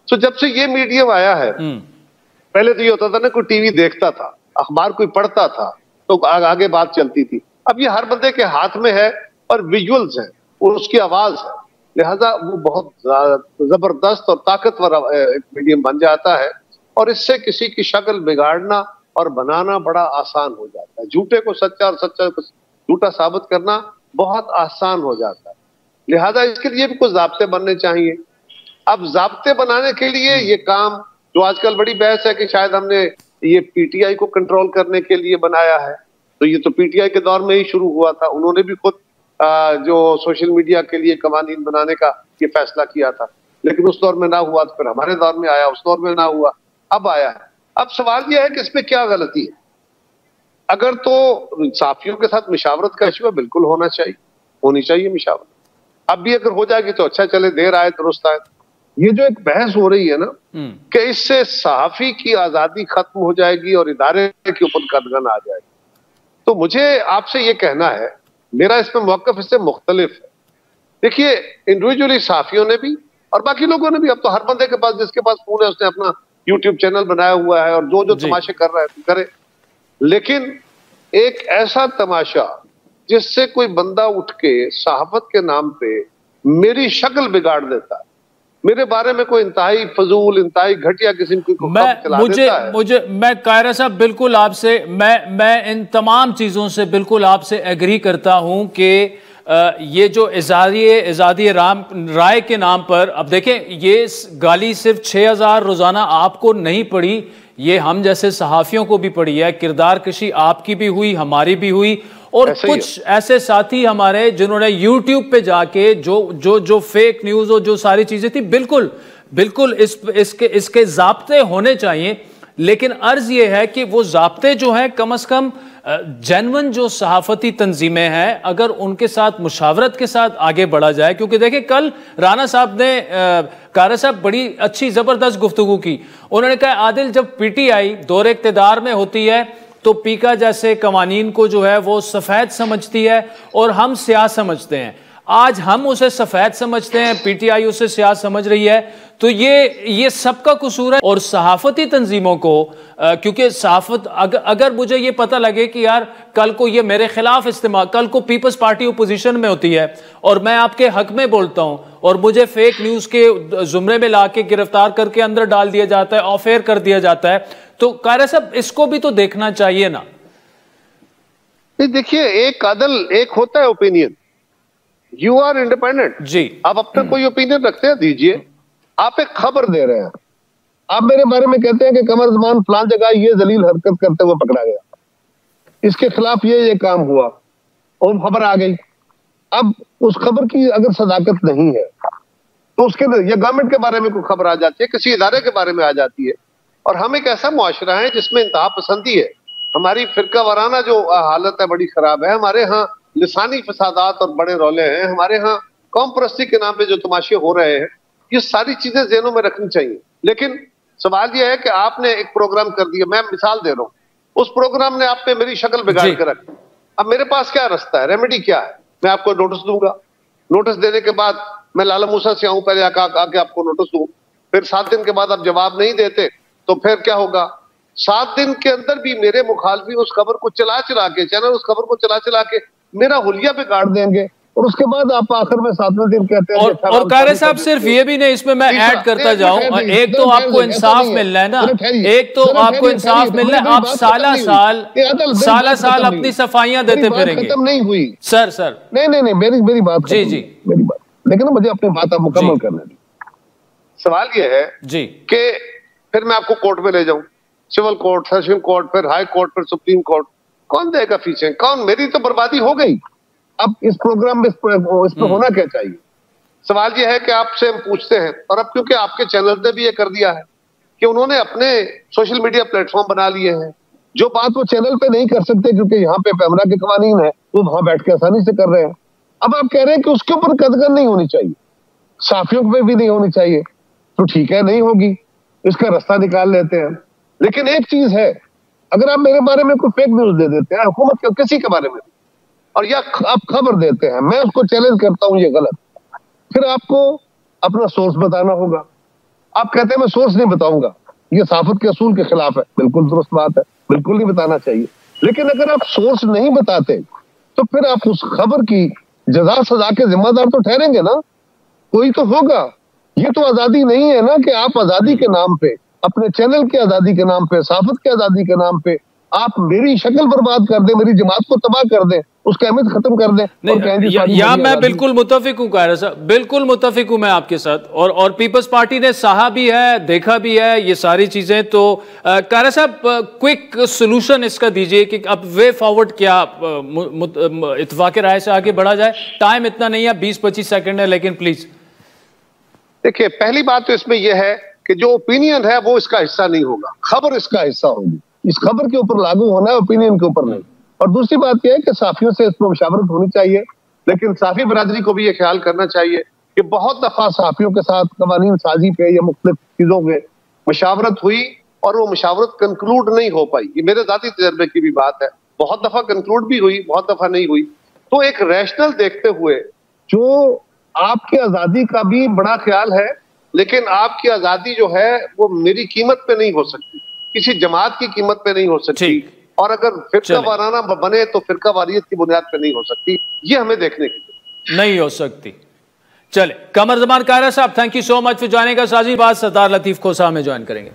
तो जब से ये मीडियम आया है, पहले तो ये होता था ना, कोई टीवी देखता था, अखबार कोई पढ़ता था तो आगे बात चलती थी। अब ये हर बंदे के हाथ में है और विजुअल्स है और उसकी आवाज है, लिहाजा वो बहुत जबरदस्त और ताकतवर एक मीडियम बन जाता है और इससे किसी की शक्ल बिगाड़ना और बनाना बड़ा आसान हो जाता है। झूठे को सच्चा और सच्चा को झूठा साबित करना बहुत आसान हो जाता है। लिहाजा इसके लिए भी कुछ ज़ाब्ते बनने चाहिए। अब ज़ाब्ते बनाने के लिए ये काम जो आजकल बड़ी बहस है कि शायद हमने ये पीटीआई को कंट्रोल करने के लिए बनाया है, तो ये तो पीटीआई के दौर में ही शुरू हुआ था। उन्होंने भी खुद जो सोशल मीडिया के लिए कवानीन बनाने का ये फैसला किया था, लेकिन उस दौर में ना हुआ तो फिर हमारे दौर में आया, उस दौर में ना हुआ, अब आया है। अब सवाल यह है कि इसमें क्या गलती है। अगर तो साफियों के साथ मुशावरत का इशू है, बिल्कुल होनी चाहिए मुशावरत। अब भी अगर हो जाएगी तो अच्छा, चले, देर आए दुरुस्त आए। ये जो एक बहस हो रही है ना कि इससे सहाफी की आजादी खत्म हो जाएगी और इदारे के ऊपर कदगन आ जाएगी, तो मुझे आपसे ये कहना है, मेरा इसमें मौक़िफ़ इससे मुख्तलिफ है। देखिए, इंडिविजुअली सहाफियों ने भी और बाकी लोगों ने भी, अब तो हर बंदे के पास, जिसके पास फोन है, उसने अपना यूट्यूब चैनल बनाया हुआ है और जो तमाशे कर रहा है तो करे। लेकिन एक ऐसा तमाशा जिससे कोई बंदा उठ के सहाफत के नाम पे मेरी शक्ल बिगाड़ देता है, मेरे बारे में कोई इंतहाई फजूल, इंतहाई घटिया किस्म की मैं कायरा साहब बिल्कुल आपसे, मैं इन तमाम चीज़ों से बिल्कुल आपसे एग्री करता हूं कि ये जो आज़ादी राय के नाम पर, अब देखें, ये गाली सिर्फ 6000 रोज़ाना आपको नहीं पड़ी, ये हम जैसे सहाफ़ियों को भी पड़ी है। किरदार कशी आपकी भी हुई, हमारी भी हुई, और कुछ ऐसे साथी हमारे जिन्होंने यूट्यूब पे जाके जो फेक न्यूज़ और जो सारी चीज़ें थी, बिल्कुल इसके ज़ाब्ते होने चाहिए। लेकिन अर्ज़ ये है कि वो ज़ाब्ते जो हैं कम अज़ कम जेन्युइन जो सहाफ़ती तंजीमें हैं, अगर उनके साथ मुशावरत के साथ आगे बढ़ा जाए। क्योंकि देखिए, कल राना साहब ने, कारी साहब, बड़ी अच्छी ज़बरदस्त गुफ्तगू की। उन्होंने कहा, आदिल, जब पीटीआई दौरे इक़्तिदार में होती है तो पीका जैसे कवानीन को जो है वो सफ़ेद समझती है और हम स्याह समझते हैं। आज हम उसे सफ़ेद समझते हैं, पीटीआई उसे स्याह समझ रही है, तो ये सबका कसूर है। और सहाफ़ती तंजीमों को, क्योंकि सहाफ़त, अगर मुझे ये पता लगे कि यार कल को ये मेरे खिलाफ इस्तेमाल, कल को पीपल्स पार्टी ओपोजिशन में होती है और मैं आपके हक में बोलता हूँ और मुझे फेक न्यूज़ के ज़ुमरे में ला के गिरफ्तार करके अंदर डाल दिया जाता है, ऑफ एयर कर दिया जाता है, तो कारी साहब इसको भी तो देखना चाहिए ना। देखिए, एक होता है ओपिनियन, यू आर इंडिपेंडेंट जी, आप अपना कोई ओपिनियन रखते हैं, दीजिए। आप एक खबर दे रहे हैं, आप मेरे बारे में कहते हैं कि कमर ज़मान फलां जगह ये जलील हरकत करते हुए पकड़ा गया, इसके खिलाफ ये काम हुआ और खबर आ गई। अब उस खबर की अगर सदाकत नहीं है तो उसके या गवर्नमेंट के बारे में कोई खबर आ जाती है, किसी इदारे के बारे में आ जाती है, और हम एक ऐसा मुआशरा है जिसमें इंतहा पसंदी है, हमारी फिरका वाराना जो हालत है बड़ी खराब है, हमारे यहाँ लिसानी फसादात और बड़े रौले हैं, हमारे यहाँ कौम परस्ती के नाम पे जो तमाशे हो रहे हैं, ये सारी चीजें ज़हनों में रखनी चाहिए। लेकिन सवाल यह है कि आपने एक प्रोग्राम कर दिया, मैं मिसाल दे रहा हूँ, उस प्रोग्राम ने आप पे मेरी शक्ल बिगाड़ कर रखी। अब मेरे पास क्या रास्ता है, रेमेडी क्या है? मैं आपको नोटिस दूंगा, नोटिस देने के बाद मैं लाला मूसा से आऊं, पहले आके आपको नोटिस दूं, फिर 7 दिन के बाद आप जवाब नहीं देते तो फिर क्या होगा? 7 दिन के अंदर भी मेरे मुखालफी उस खबर को चला के, चैनल उस खबर को चला के मेरा हुलिया पे काट देंगे, और उसके बाद आप आखिर में 7वें दिन कहते हैं। और कारी साहब, सिर्फ ये भी नहीं, इसमें मैं ऐड करता जाऊं, एक तो आपको इंसाफ मिलना है ना, एक तो आपको इंसाफ मिलना है, आप साला साल अपनी सफाइयां देते फिरेंगे। खत्म नहीं हुई सर नहीं, मेरी बात जी, मेरी बात, लेकिन मुझे अपनी बात मुकम्मल करने दी। सवाल ये है जी कि फिर मैं आपको कोर्ट में ले जाऊं, सिविल कोर्ट, सेशन कोर्ट, फिर हाई कोर्ट, फिर सुप्रीम कोर्ट, कौन देगा फीसें? कौन? मेरी तो बर्बादी हो गई। अब इस प्रोग्राम में इस पे होना क्या चाहिए? सवाल यह है कि आपसे हम पूछते हैं, और अब क्योंकि आपके चैनल ने भी ये कर दिया है कि उन्होंने अपने सोशल मीडिया प्लेटफॉर्म बना लिए हैं, जो बात वो चैनल पे नहीं कर सकते क्योंकि यहाँ पे पैमरा के कवानीन है, वो वहां बैठ के आसानी से कर रहे हैं। अब आप कह रहे हैं कि उसके ऊपर कदगन नहीं होनी चाहिए, साफियों पे भी नहीं होनी चाहिए, तो ठीक है, नहीं होगी, इसका रास्ता निकाल लेते हैं। लेकिन एक चीज है, अगर आप मेरे बारे में कोई फेक न्यूज दे देते हैं, हुकूमत के किसी के बारे में, और या आप खबर देते हैं, मैं उसको चैलेंज करता हूं ये गलत, फिर आपको अपना सोर्स बताना होगा, आप कहते हैं मैं सोर्स नहीं बताऊंगा, ये सहाफत के असूल के खिलाफ है। बिल्कुल दुरुस्त बात है, बिल्कुल नहीं बताना चाहिए। लेकिन अगर आप सोर्स नहीं बताते तो फिर आप उस खबर की जजा सजा के जिम्मेदार तो ठहरेंगे ना, कोई तो होगा। ये तो आजादी नहीं है ना कि आप आजादी के नाम पे, अपने चैनल की आजादी के नाम पे, सहाफत की आजादी के नाम पे आप मेरी शक्ल बर्बाद कर दें, मेरी जमात को तबाह कर दें, उसका अहमियत खत्म कर दें। या मैं बिल्कुल मुत्तफिक हूँ कारी साहब, बिल्कुल मुत्तफिक हूँ मैं आपके साथ। और पीपल्स पार्टी ने सहा भी है, देखा भी है ये सारी चीजें। तो कारी साहब क्विक सोल्यूशन इसका दीजिए कि अब वे फॉरवर्ड क्या इत्तेफाक राय से आगे बढ़ा जाए। टाइम इतना नहीं है, 20-25 सेकंड है, लेकिन प्लीज। देखिए, पहली बात तो इसमें यह है कि जो ओपिनियन है वो इसका हिस्सा नहीं होगा, खबर इसका हिस्सा होगी। इस खबर के ऊपर लागू होना है, ओपिनियन के ऊपर नहीं। और दूसरी बात यह है कि साफियों से इस पर मुशावरत होनी चाहिए, लेकिन साफी बरादरी को भी ये ख्याल करना चाहिए कि बहुत दफा साफियों के साथ कवानीन साजी पे या मुख्तलिफ चीजों में मुशावरत हुई और वो मुशावरत कंक्लूड नहीं हो पाई। ये मेरे जाती तजर्बे की भी बात है, बहुत दफा कंक्लूड भी हुई, बहुत दफा नहीं हुई। तो एक रैशनल देखते हुए, जो आपकी आजादी का भी बड़ा ख्याल है, लेकिन आपकी आजादी जो है वो मेरी कीमत पे नहीं हो सकती, किसी जमात की कीमत पे नहीं हो सकती, और अगर फिरका वाराना बने तो फिरका वारियत की बुनियाद पे नहीं हो सकती। ये हमें देखने की नहीं हो सकती। चले, कमर जमान कारी साहब, thank you so much for joining us. आज बात सरदार लतीफ खोसा हमें ज्वाइन करेंगे।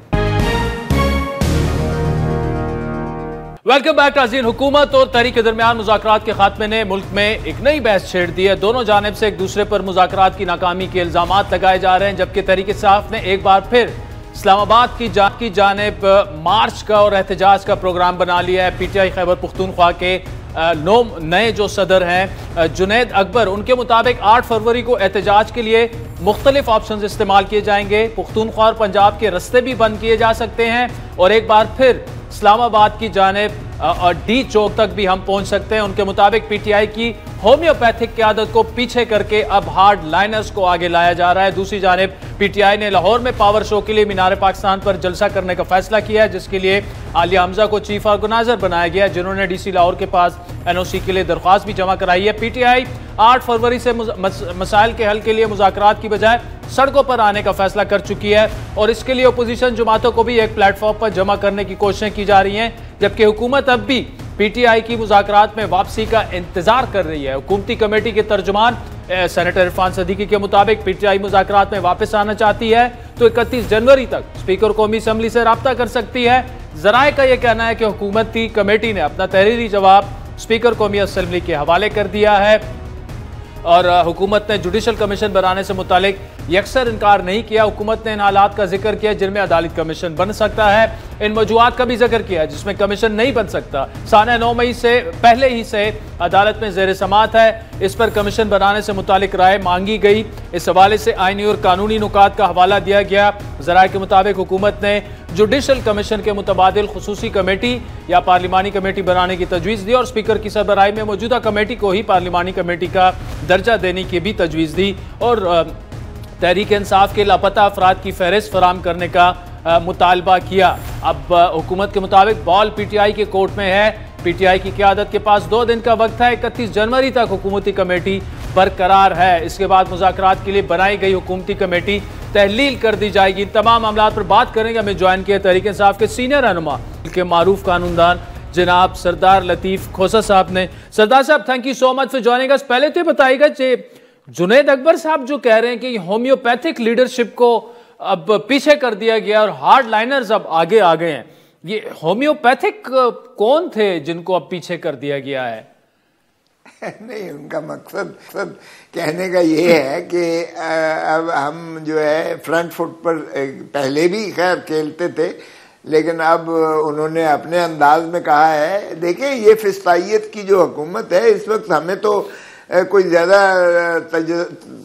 वेलकम बैक नाज़रीन। हुकूमत और तहरीक के दरमियान मुज़ाकरात के खात्मे ने मुल्क में एक नई बहस छेड़ दी है। दोनों जानिब से एक दूसरे पर मुज़ाकरात की नाकामी के इल्जामात लगाए जा रहे हैं, जबकि तहरीक इंसाफ ने एक बार फिर इस्लामाबाद की जानिब मार्च का और एहतजाज का प्रोग्राम बना लिया है। PTI खैबर पख्तूनख्वा के नए जो सदर हैं जुनैद अकबर, उनके मुताबिक 8 फरवरी को एहतजाज के लिए मुख्तलिफ ऑप्शन इस्तेमाल किए जाएंगे। पख्तूनख्वा और पंजाब के रस्ते भी बंद किए जा सकते हैं और एक बार फिर इस्लामाबाद की जानिब और डी चौक तक भी हम पहुंच सकते हैं। उनके मुताबिक PTI की होम्योपैथिक क़यादत को पीछे करके अब हार्ड लाइनर्स को आगे लाया जा रहा है। दूसरी जानिब PTI ने लाहौर में पावर शो के लिए मीनार पाकिस्तान पर जलसा करने का फैसला किया है, जिसके लिए आलिया हमजा को चीफ ऑर्गेनाइजर बनाया गया है, जिन्होंने DC लाहौर के पास NOC के लिए दरख्वास्त भी जमा कराई है। PTI 8 फरवरी से मसाइल के हल के लिए मुज़ाकरात की बजाय सड़कों पर आने का फैसला कर चुकी है और इसके लिए अपोजिशन जमातों को भी एक प्लेटफॉर्म पर जमा करने की कोशिशें की जा रही हैं, जबकि हुकूमत अब भी PTI की मुज़ाकरात में वापसी का इंतजार कर रही है। हुकूमती कमेटी के तर्जुमान सेनेटर इरफान सदीकी के मुताबिक PTI मुज़ाकरात में वापस आना चाहती है तो 31 जनवरी तक स्पीकर कौमी असम्बली से राब्ता कर सकती है। ज़राए का यह कहना है कि हुकूमती कमेटी ने अपना तहरीरी जवाब स्पीकर कौमी असम्बली के हवाले कर दिया है और हुकूमत ने जुडिशल कमीशन बनाने से मुतालिक यकसर इनकार नहीं किया। हुकूमत ने इन हालात का जिक्र किया जिनमें अदालत कमीशन बन सकता है, इन वजूहात का भी जिक्र किया जिसमें कमीशन नहीं बन सकता। साने 9 मई से पहले ही से अदालत में ज़ेर समात है, इस पर कमीशन बनाने से मुतालिक राय मांगी गई। इस हवाले से आईनी और कानूनी नुकात का हवाला दिया गया। ज़राए के मुताबिक हुकूमत ने जुडिशल कमीशन के मुतबादिल खसूसी कमेटी या पार्लिमानी कमेटी बनाने की तजवीज़ दी और स्पीकर की सरबराही में मौजूदा कमेटी को ही पार्लिमानी कमेटी का दर्जा देने की भी तजवीज़ दी और तहरीक इंसाफ के लापता अफराद की फहरिस्त फराम करने का मुतालबा किया। अब हुकूमत के मुताबिक बॉल PTI के कोर्ट में है। PTI की क़यादत के पास 2 दिन का वक्त है। 31 जनवरी तक हुकूमती कमेटी बरकरार है। इसके बाद मुज़ाकरात के लिए बनाई गई हुकूमती कमेटी तहलील कर दी जाएगी। इन तमाम मामलों पर बात करेंगे। हमें ज्वाइन किया तहरीक इंसाफ के सीनियर रहनुमा के मारूफ कानूनदान जनाब सरदार लतीफ खोसा साहब ने। सरदार साहब, thank you so much for joining us. पहले तो बताइएगा कि जुनैद अकबर साहब जो कह रहे हैं कि होम्योपैथिक लीडरशिप को अब पीछे कर दिया गया और हार्ड लाइनर्स अब आगे आ गए हैं, ये होम्योपैथिक कौन थे जिनको अब पीछे कर दिया गया है? नहीं, उनका मकसद कहने का ये है कि अब हम जो है फ्रंट फुट पर पहले भी खैर खेलते थे, लेकिन अब उन्होंने अपने अंदाज में कहा है। देखिए, ये फिस्तायत की जो हुकूमत है इस वक्त हमें तो कोई ज़्यादा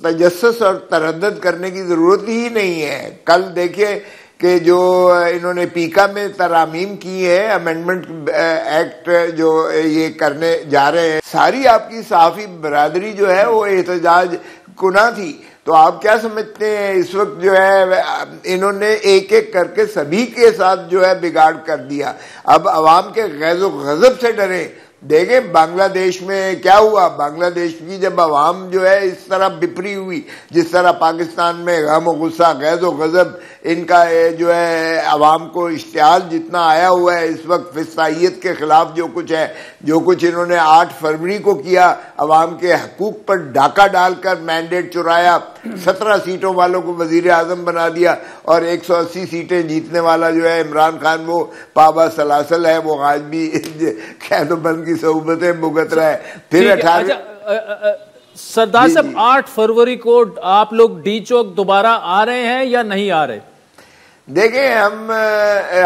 तजस्सुस और तरद्दुद करने की ज़रूरत ही नहीं है। कल देखिए कि जो इन्होंने पीका में तरामीम की है, अमेंडमेंट एक्ट जो ये करने जा रहे हैं, सारी आपकी सहाफ़ी बरादरी जो है वो एहतजाज कुना थी। तो आप क्या समझते हैं इस वक्त जो है इन्होंने एक एक करके सभी के साथ जो है बिगाड़ कर दिया। अब अवाम के गैज़ो गज़ब से डरें देखें बांग्लादेश में क्या हुआ, बांग्लादेश की जब आवाम जो है इस तरह बिपरी हुई, जिस तरह पाकिस्तान में गम गुस्सा गैज़ो गज़ब इनका जो है आवाम को इश्तियाल जितना आया हुआ है इस वक्त फिस्तायत के खिलाफ जो कुछ है, जो कुछ इन्होंने 8 फरवरी को किया, आवाम के हकूक पर डाका डालकर मैंडेट चुराया, 17 सीटों वालों को वजीर आजम बना दिया और 180 सीटें जीतने वाला जो है इमरान खान वो पाबा सलासल है, वो आज भी खैदोबंद की सोबतें भुगत रहा है। फिर 18 सरदार साहब 8 फरवरी को आप लोग डी चौक दोबारा आ रहे हैं या नहीं आ रहे? देखें हम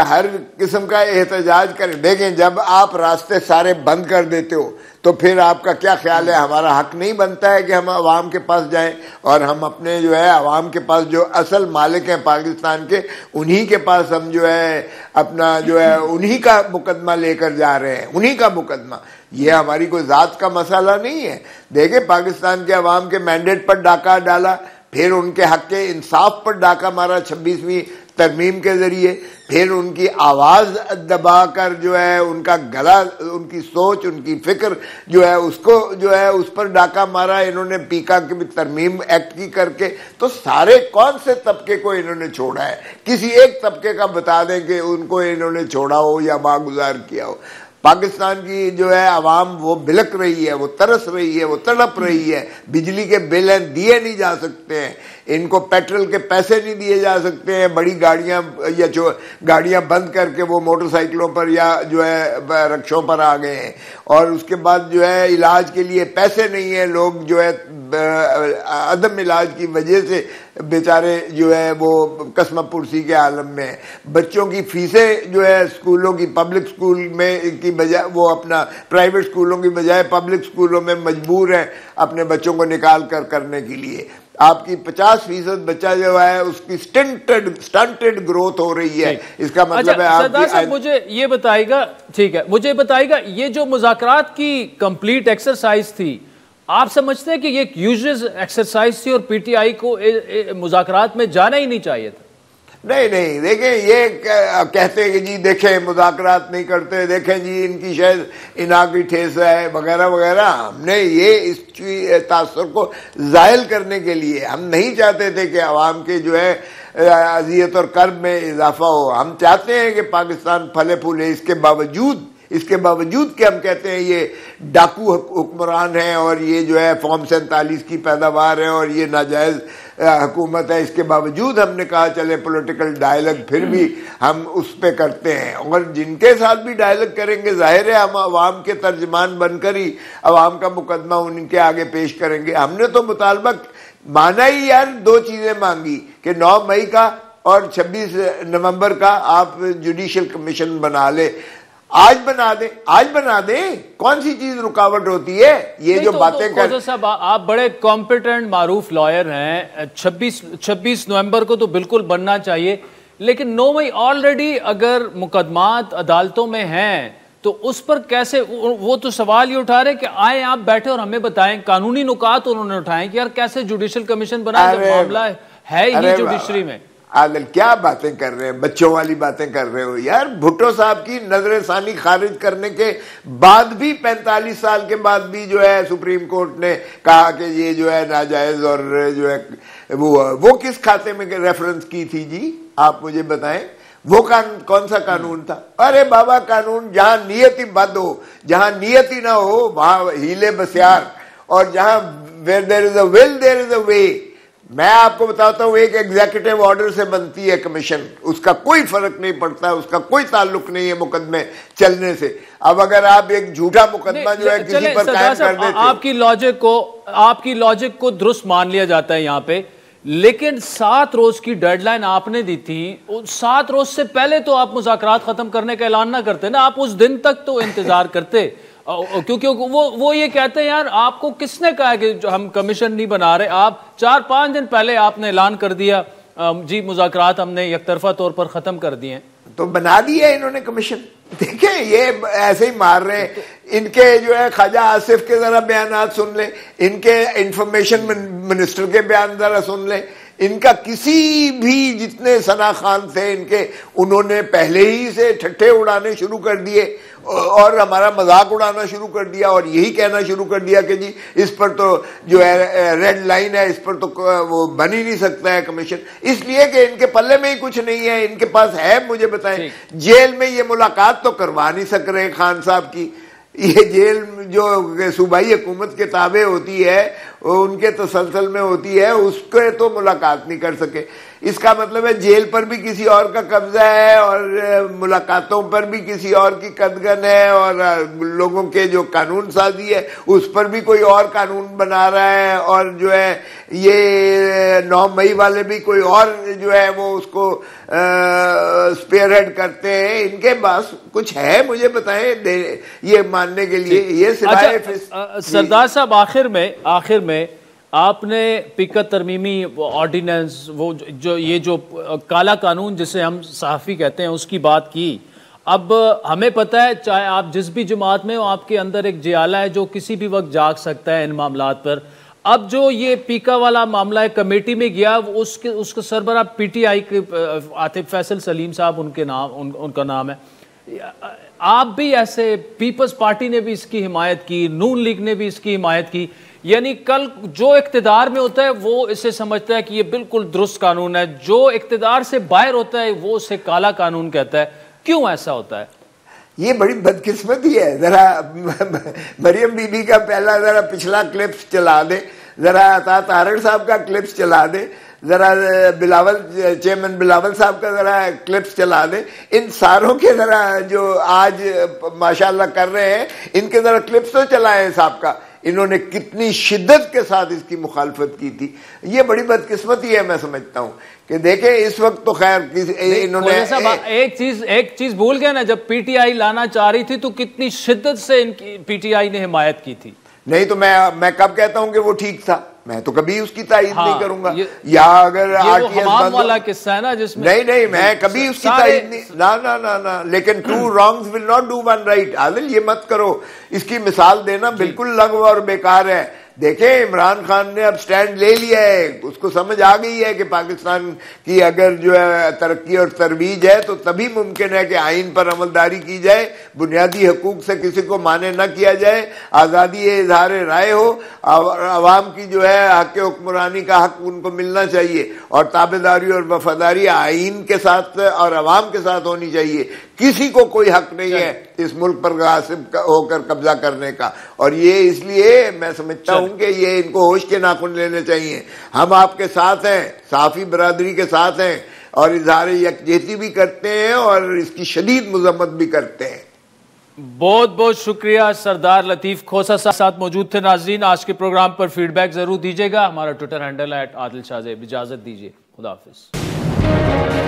हर किस्म का एहतजाज करें। देखें जब आप रास्ते सारे बंद कर देते हो तो फिर आपका क्या ख्याल है, हमारा हक नहीं बनता है कि हम आवाम के पास जाएं और हम अपने जो है आवाम के पास जो असल मालिक हैं पाकिस्तान के, उन्हीं के पास हम जो है अपना जो है उन्हीं का मुकदमा लेकर जा रहे हैं, उन्हीं का मुकदमा। ये हमारी कोई जात का मसला नहीं है। देखें पाकिस्तान के अवाम के मैंडेट पर डाका डाला, फिर उनके हक के इंसाफ पर डाका मारा 26वीं तरमीम के जरिए, फिर उनकी आवाज दबाकर जो है उनका गला, उनकी सोच, उनकी फिक्र जो है उसको जो है उस पर डाका मारा इन्होंने पीका की भी तरमीम एक्ट की करके। तो सारे कौन से तबके को इन्होंने छोड़ा है? किसी एक तबके का बता दें कि उनको इन्होंने छोड़ा हो या बागुजार किया हो। पाकिस्तान की जो है आवाम वो बिलक रही है, वो तरस रही है, वो तड़प रही है। बिजली के बिल हैं दिए नहीं जा सकते हैं, इनको पेट्रोल के पैसे नहीं दिए जा सकते हैं, बड़ी गाड़ियां या जो गाड़ियां बंद करके वो मोटरसाइकिलों पर या जो है रिक्शों पर आ गए हैं। और उसके बाद जो है इलाज के लिए पैसे नहीं है, लोग जो है अदम इलाज की वजह से बेचारे जो है वो कसम पुरसी के आलम में है। बच्चों की फीसें जो है स्कूलों की, पब्लिक स्कूल में की बजाय वो अपना प्राइवेट स्कूलों की बजाय पब्लिक स्कूलों में मजबूर है अपने बच्चों को निकाल कर करने के लिए। आपकी 50% बच्चा जो है उसकी स्टंटेड ग्रोथ हो रही है। इसका मतलब है सरदार साहब मुझे ये बताइएगा, ठीक है, मुझे बताइएगा ये जो मुज़ाकरात की कंप्लीट एक्सरसाइज थी, आप समझते हैं कि ये एक यूजुअल एक्सरसाइज थी और पीटीआई को मुज़ाकरात में जाना ही नहीं चाहिए था? नहीं, देखें ये कहते हैं कि जी देखें मुज़ाकरात नहीं करते, देखें जी इनकी शायद इना की ठेस है वगैरह वगैरह। हमने ये इस तासुर को ज़ाहिल करने के लिए हम नहीं चाहते थे कि आवाम के जो है अज़ियत और कर्ब में इजाफा हो। हम चाहते हैं कि पाकिस्तान फले फूले। इसके बावजूद कि हम कहते हैं ये डाकू हुक्मरान हैं और ये जो है फॉर्म 47 की पैदावार है और ये नाजायज हुकूमत है, इसके बावजूद हमने कहा चले पॉलिटिकल डायलॉग फिर भी हम उस पे करते हैं। और जिनके साथ भी डायलॉग करेंगे जाहिर है हम अवाम के तर्जमान बनकर ही अवाम का मुकदमा उनके आगे पेश करेंगे। हमने तो मुतालबा माना ही यार, 2 चीजें मांगी कि 9 मई का और 26 नवंबर का आप जुडिशियल कमीशन बना ले। आज बना दे, कौन सी चीज रुकावट होती है? ये जो बातें कर साहब आप बड़े कॉम्पिटेंट मारूफ लॉयर हैं, 26 नवंबर को तो बिल्कुल बनना चाहिए, लेकिन 9 मई ऑलरेडी अगर मुकदमात अदालतों में हैं तो उस पर कैसे? वो तो सवाल ये उठा रहे कि आए आप बैठे और हमें बताएं, कानूनी नुकात उन्होंने उठाए कि यार कैसे जुडिशियल कमीशन बनाए जब मामला है ही जुडिशरी में। आदिल क्या बातें कर रहे हैं, बच्चों वाली बातें कर रहे हो यार। भुट्टो साहब की नजरसानी खारिज करने के बाद भी 45 साल के बाद भी जो है सुप्रीम कोर्ट ने कहा कि ये जो है नाजायज और जो है वो किस खाते में रेफरेंस की थी जी? आप मुझे बताएं वो कौन सा कानून था? अरे बाबा कानून जहां नियति बद हो, जहां नियति ना हो वहां हीले बसियार, और जहां where there is a will there is a way. मैं आपको बताता हूं एक एग्जीक्यूटिव ऑर्डर से बनती है कमीशन, उसका कोई फर्क नहीं पड़ता, उसका कोई ताल्लुक नहीं है मुकदमे चलने से। अब अगर आप एक झूठा मुकदमा जो है किसी पर कायम कर देते, आपकी लॉजिक को दुरुस्त मान लिया जाता है यहाँ पे, लेकिन 7 रोज की डेडलाइन आपने दी थी। 7 रोज से पहले तो आप मुज़ाकरात खत्म करने का ऐलान ना करते ना, आप उस दिन तक तो इंतजार करते, क्योंकि वो ये कहते हैं यार आपको किसने कहा कि हम कमीशन नहीं बना रहे? आप 4-5 दिन पहले आपने ऐलान कर दिया जी मुज़ाकरात हमने एकतरफा तौर पर खत्म कर दिए, तो बना दिया इन्होंने कमीशन। देखें ये ऐसे ही मार रहे हैं। इनके जो है ख्वाजा आसिफ के जरा बयानात सुन ले, इनके इंफॉर्मेशन मिनिस्टर के बयान जरा सुन ले, इनका किसी भी जितने सना खान थे इनके, उन्होंने पहले ही से ठट्ठे उड़ाने शुरू कर दिए और हमारा मजाक उड़ाना शुरू कर दिया और यही कहना शुरू कर दिया कि जी इस पर तो जो है रेड लाइन है, इस पर तो वो बन ही नहीं सकता है कमीशन, इसलिए कि इनके पल्ले में ही कुछ नहीं है। इनके पास है, मुझे बताएं, जेल में ये मुलाकात तो करवा नहीं सक रहे खान साहब की। ये जेल जो सूबाई हुकूमत के ताबे होती है, उनके तसलसल में होती है, उसके तो मुलाकात नहीं कर सके। इसका मतलब है जेल पर भी किसी और का कब्जा है और मुलाकातों पर भी किसी और की कदगन है और लोगों के जो कानून साजी है उस पर भी कोई और कानून बना रहा है और जो है ये 9 मई वाले भी कोई और जो है वो उसको स्पेयरहेड करते हैं। इनके पास कुछ है, मुझे बताएं ये मानने के लिए? ये सिवाय सरदार साहब, आखिर में आपने पीका तरमीमी ऑर्डिनेंस, वो जो काला कानून जिसे हम सहाफ़ी कहते हैं, उसकी बात की। अब हमें पता है चाहे आप जिस भी जमात में हो, आपके अंदर एक जियाला है जो किसी भी वक्त जाग सकता है इन मामलात पर। अब जो ये पीका वाला मामला है कमेटी में गया, उसके सरबराह PTI के आतिफ फैसल सलीम साहब उनका नाम है। आप भी ऐसे, पीपल्स पार्टी ने भी इसकी हिमायत की, नून लीग ने भी इसकी हिमायत की, यानी कल जो इख्तिदार में होता है वो इसे समझता है कि ये बिल्कुल दुरुस्त कानून है, जो इख्तिदार से बाहर होता है वो उसे काला कानून कहता है। क्यों ऐसा होता है? ये बड़ी बदकिस्मती है। जरा मरियम बीबी का पहला जरा पिछला क्लिप्स चला दे, जरा अता तारड़ साहब का क्लिप्स चला दे, जरा चेयरमैन बिलावल साहब का जरा क्लिप्स चला दे, इन सारों के जरा जो आज माशाल्लाह कर रहे हैं इनके जरा क्लिप्स तो चलाएं साहब का। इन्होंने कितनी शिद्दत के साथ इसकी मुखालफत की थी। ये बड़ी बदकिस्मती है, मैं समझता हूँ कि देखें इस वक्त तो खैर इन्होंने एक चीज भूल गए ना, जब PTI लाना चाह रही थी तो कितनी शिद्दत से इनकी PTI ने हिमायत की थी। नहीं तो मैं कब कहता हूं कि वो ठीक था? मैं तो कभी उसकी तायीद नहीं करूंगा। या अगर RTS वाला किस्सा है ना जिसमें नहीं मैं कभी उसकी तायीद नहीं, ना लेकिन 2 wrongs will not do 1 right। Adil ये मत करो, इसकी मिसाल देना बिल्कुल लग़व और बेकार है। देखें, इमरान खान ने अब स्टैंड ले लिया है, उसको समझ आ गई है कि पाकिस्तान की अगर जो है तरक्की और तरवीज है तो तभी मुमकिन है कि आइन पर अमलदारी की जाए, बुनियादी हकूक से किसी को माने न किया जाए, आज़ादी इज़हार राय हो, आवाम की जो है हक हुक्मरानी का हक उनको मिलना चाहिए और ताबेदारी और वफादारी आइन के साथ और अवाम के साथ होनी चाहिए। किसी को कोई हक नहीं है इस मुल्क पर गासिब होकर कब्जा करने का। और ये इसलिए मैं समझता हूं कि ये इनको होश के नाखून लेने चाहिए। हम आपके साथ हैं, साफी बरादरी के साथ हैं और इजहार यकजहती भी करते हैं और इसकी शदीद मुज़म्मत भी करते हैं। बहुत बहुत शुक्रिया सरदार लतीफ खोसा साथ मौजूद थे। नाज़रीन, आज के प्रोग्राम पर फीडबैक जरूर दीजिएगा। हमारा ट्विटर हैंडल है @आदिल शाहज़ेब। इजाजत दीजिए, खुदा हाफिज।